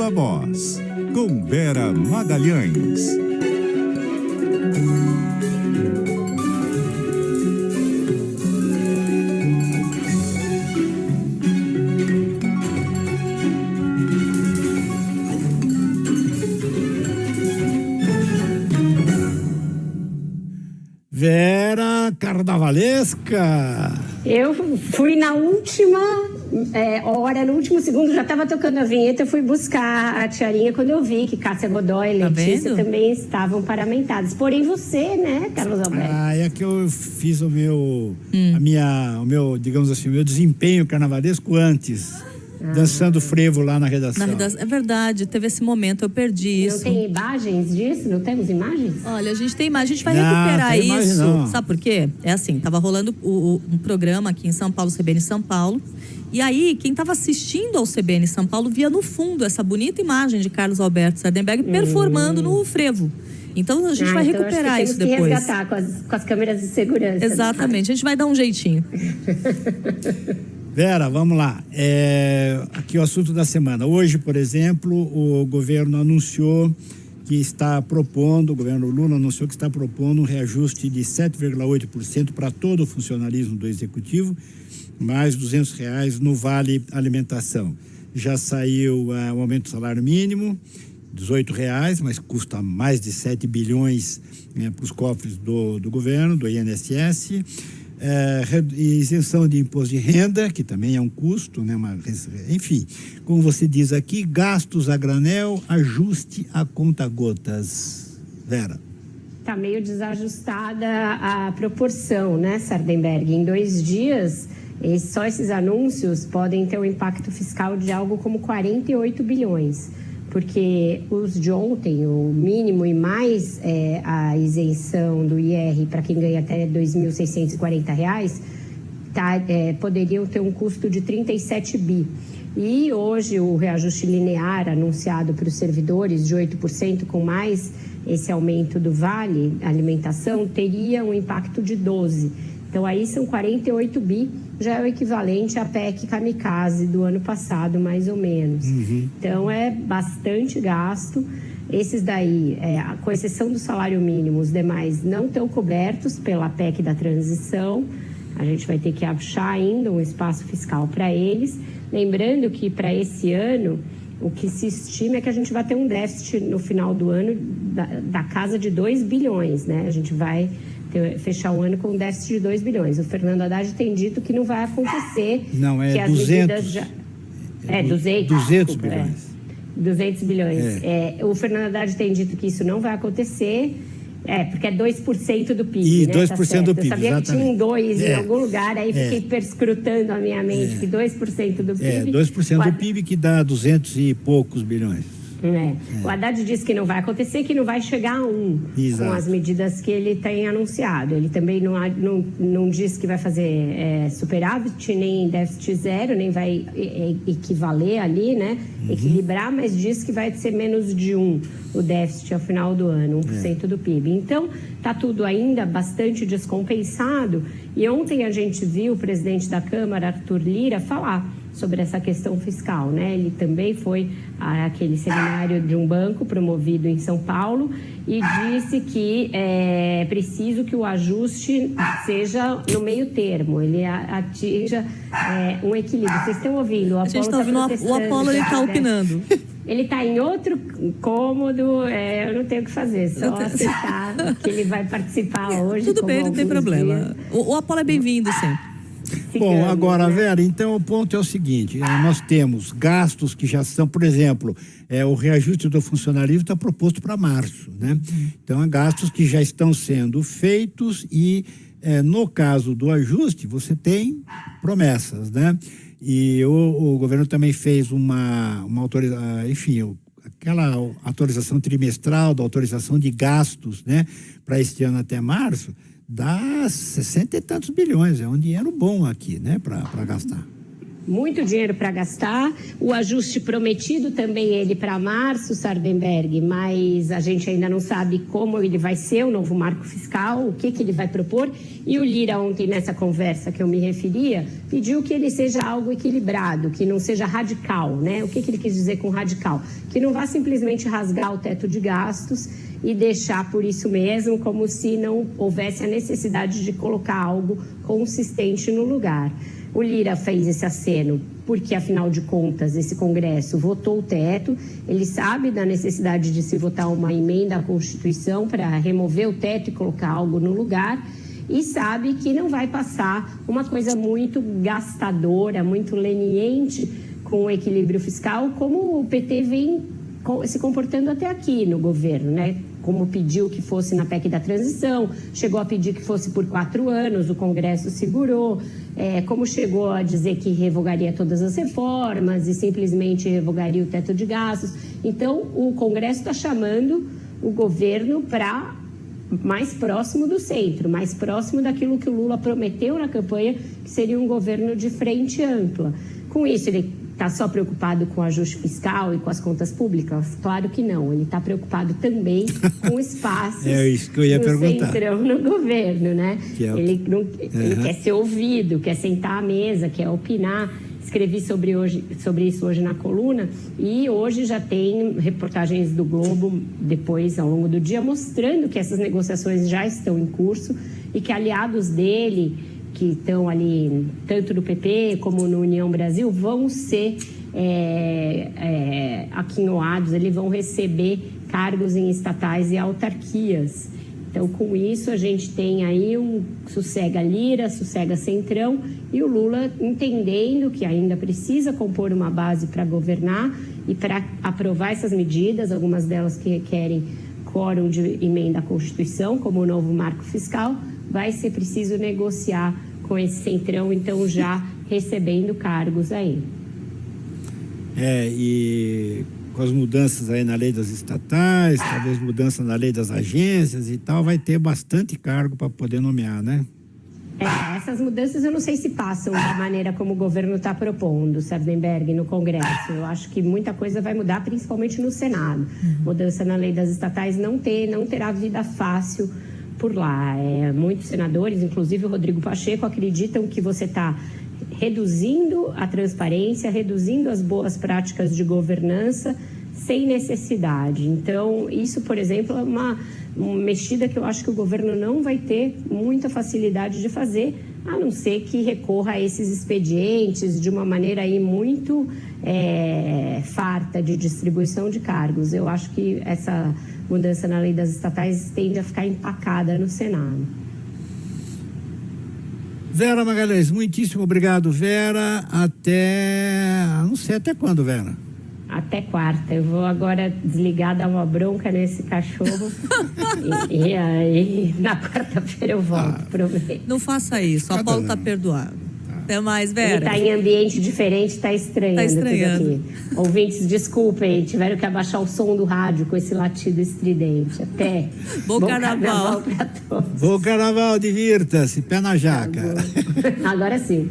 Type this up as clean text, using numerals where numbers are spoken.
Viva Voz, com Vera Magalhães. Vera carnavalesca. Eu fui na última hora, no último segundo, já estava tocando a vinheta, eu fui buscar a tiarinha quando eu vi que Cássia Godoy e Letícia também estavam paramentadas. Porém você, né, Carlos Alberto? É que eu fiz o meu, digamos assim, o meu desempenho carnavalesco antes. Dançando frevo lá na redação. É verdade, teve esse momento, eu perdi isso. Não tem imagens disso? Não temos imagens? Olha, a gente tem imagem, a gente vai recuperar isso. Imagem, sabe por quê? É assim, tava rolando um programa aqui em São Paulo, CBN São Paulo. E aí, quem estava assistindo ao CBN São Paulo via no fundo essa bonita imagem de Carlos Alberto Sardenberg performando no frevo. Então a gente vai recuperar isso depois. Que resgatar com as câmeras de segurança. Exatamente, a gente vai dar um jeitinho. Vera, vamos lá. Aqui o assunto da semana. Hoje, por exemplo, o governo anunciou que está propondo, o governo Lula anunciou que está propondo um reajuste de 7,8% para todo o funcionalismo do Executivo, mais R$200 no Vale Alimentação. Já saiu o aumento do salário mínimo, R$18, mas custa mais de 7 bilhões para os cofres do governo, do INSS. Isenção de imposto de renda, que também é um custo, né? Enfim, como você diz aqui, gastos a granel, ajuste a conta-gotas. Vera. Está meio desajustada a proporção, né, Sardenberg? Em 2 dias, só esses anúncios podem ter um impacto fiscal de algo como 48 bilhões. Porque os de ontem, o mínimo e mais a isenção do IR para quem ganha até R$ 2.640, poderiam ter um custo de 37 bi. E hoje o reajuste linear anunciado para os servidores de 8% com mais esse aumento do Vale Alimentação teria um impacto de 12. Então aí são 48 bi, já é o equivalente à PEC Kamikaze do ano passado, mais ou menos. Então é bastante gasto. Esses daí, com exceção do salário mínimo, os demais não estão cobertos pela PEC da transição. A gente vai ter que achar ainda um espaço fiscal para eles. Lembrando que para esse ano, o que se estima é que a gente vai ter um déficit no final do ano da casa de 2 bilhões, né? A gente vai fechar o ano com um déficit de 2 bilhões. O Fernando Haddad tem dito que não vai acontecer. Não, é que 200. 200 bilhões. 200 bilhões. O Fernando Haddad tem dito que isso não vai acontecer, porque é 2% do PIB, e né? 2% do PIB, eu sabia exatamente. Que tinha um 2 em algum lugar, aí fiquei perscrutando a minha mente que 2% do PIB... 2% do PIB que dá 200 e poucos bilhões. O Haddad disse que não vai acontecer, que não vai chegar a 1 com as medidas que ele tem anunciado. Ele também não diz que vai fazer superávit, nem déficit zero, nem vai equivaler ali, né? Equilibrar, mas diz que vai ser menos de 1 o déficit ao final do ano, 1% do PIB. Então, está tudo ainda bastante descompensado. E ontem a gente viu o presidente da Câmara, Arthur Lira, falar sobre essa questão fiscal, né? Ele também foi àquele seminário de um banco promovido em São Paulo e disse que é preciso que o ajuste seja no meio termo, ele atinja um equilíbrio. Vocês estão ouvindo? A gente está ouvindo, o Apolo está opinando. Ele está em outro cômodo, eu não tenho o que fazer, só aceitar que ele vai participar hoje. Tudo bem, não tem problema. O Apolo é bem-vindo sempre. Bom, agora, Vera, então o ponto é o seguinte, nós temos gastos que já são, por exemplo, o reajuste do funcionalismo está proposto para março, né? Então, é gastos que já estão sendo feitos e, no caso do ajuste, você tem promessas, né? E o governo também fez uma autorização, enfim, aquela autorização trimestral da autorização de gastos, né? Para este ano até março, dá 60 e tantos bilhões, é um dinheiro bom aqui, né, para gastar. muito dinheiro para gastar. O ajuste prometido também ele para março, Sardenberg, mas a gente ainda não sabe como ele vai ser, o novo marco fiscal, o que ele vai propor. E o Lira ontem, nessa conversa que eu me referia, pediu que ele seja algo equilibrado, que não seja radical, né? O que ele quis dizer com radical? Que não vá simplesmente rasgar o teto de gastos e deixar por isso mesmo, como se não houvesse a necessidade de colocar algo consistente no lugar. O Lira fez esse aceno porque, afinal de contas, esse Congresso votou o teto. Ele sabe da necessidade de se votar uma emenda à Constituição para remover o teto e colocar algo no lugar. E sabe que não vai passar uma coisa muito gastadora, muito leniente com o equilíbrio fiscal, como o PT vem se comportando até aqui no governo, né? Como pediu que fosse na PEC da transição, chegou a pedir que fosse por 4 anos, o Congresso segurou, como chegou a dizer que revogaria todas as reformas e simplesmente revogaria o teto de gastos. Então, o Congresso está chamando o governo para mais próximo do centro, mais próximo daquilo que o Lula prometeu na campanha, que seria um governo de frente ampla. Com isso, ele está só preocupado com o ajuste fiscal e com as contas públicas? Claro que não. Ele está preocupado também com espaços isso que eu ia perguntar. Centrão no governo, né? Ele quer ser ouvido, quer sentar à mesa, quer opinar. Escrevi sobre isso hoje na coluna e hoje já tem reportagens do Globo, depois, ao longo do dia, mostrando que essas negociações já estão em curso e que aliados dele, que estão ali, tanto no PP como no União Brasil, vão ser aquinhoados, eles vão receber cargos em estatais e autarquias. Então, com isso, a gente tem aí um sossega Lira, sossega Centrão, e o Lula entendendo que ainda precisa compor uma base para governar e para aprovar essas medidas, algumas delas que requerem quórum de emenda à Constituição, como o novo marco fiscal, vai ser preciso negociar com esse Centrão, então já recebendo cargos aí. E com as mudanças aí na lei das estatais, talvez mudança na lei das agências e tal, vai ter bastante cargo para poder nomear, né? Essas mudanças eu não sei se passam da maneira como o governo está propondo, Sardenberg, no Congresso. Eu acho que muita coisa vai mudar, principalmente no Senado. Mudança na lei das estatais não terá vida fácil por lá. Muitos senadores, inclusive o Rodrigo Pacheco, acreditam que você está reduzindo a transparência, reduzindo as boas práticas de governança sem necessidade. Então, isso, por exemplo, é uma mexida que eu acho que o governo não vai ter muita facilidade de fazer, a não ser que recorra a esses expedientes de uma maneira aí muito farta de distribuição de cargos. Eu acho que essa mudança na lei das estatais tende a ficar empacada no Senado. Vera Magalhães, muitíssimo obrigado, Vera. Não sei até quando, Vera? Até quarta. Eu vou agora desligar, dar uma bronca nesse cachorro. e aí, na quarta-feira eu volto, prometo. Não faça isso, a Paulo está perdoado. Até mais, Vera. Ele está em ambiente diferente, está estranhando. Tudo aqui. Ouvintes, desculpem, tiveram que abaixar o som do rádio com esse latido estridente. Até. Bom carnaval para todos. Bom carnaval, divirta-se, pé na jaca. Agora sim.